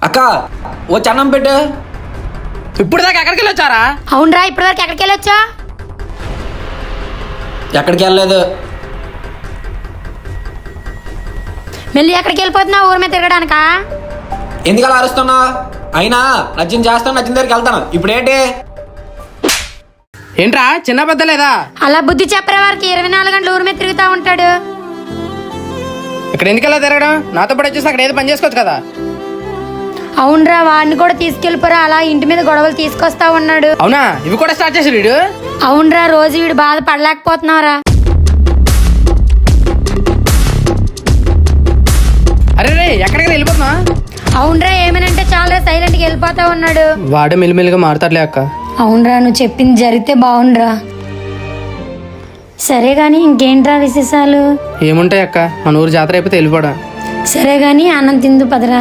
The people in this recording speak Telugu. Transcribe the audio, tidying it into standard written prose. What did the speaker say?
అక్క ఓ చన్నం పెట్టు. ఇప్పుడు దాకా ఎక్కడికి వెళ్ళొచ్చారా? అవునరా, ఇప్పటివరకు ఎక్కడికి వెళ్ళొచ్చా? ఎక్కడికి వెళ్ళలేదు. మళ్ళీ ఎక్కడికి వెళ్ళిపోతున్నావు? ఊరి మీద తిరగడానికా? ఎందుకు అలా అరుస్తున్నావు? అయినా నచ్చింది చేస్తాను, నచ్చిన దగ్గరికి వెళ్తాను. ఇప్పుడు ఏంటి? ఏంట్రా చిన్న పెద్ద లేదా? అలా బుద్ధి చెప్పే వారికి 24 గంటలు ఊరి మీద తిరుగుతూ ఉంటాడు. ఇక్కడ ఎందుకెళ్ళా తిరగడం? నాతో పాటు వచ్చేసి అక్కడ ఏదో పని చేసుకోవచ్చు కదా. అవునరా, వాడిని కూడా తీసుకెళ్ళిపోరా. అలా ఇంటి మీద గొడవలు తీసుకొస్తా ఉన్నాడు. అవునా, ఇవి కూడా స్టార్ట్ చేసాడు వీడు. అవునరా, రోజు వీడు బాధ పడలేకపోతున్నావురా. అరే రే, ఎక్కడికి వెళ్ళిపోతున్నా? అవునరా, ఏమనంటే చాలా సైలెంట్గా వెళ్ళిపోతా ఉన్నాడు. వాడే మెల్లిమెల్లిగా మారుతాడులే అక్క. అవునరా, నువ్వు చెప్పింది జరిగితే బాగుండ్రా. సరే గాని ఇంకేంట్రా విశేషాలు? ఏముంటాయి అక్క, మన ఊరు జాతర అయిపోతే వెళ్ళిపోవడం. సరే గాని అన్నం తిందు పదరా.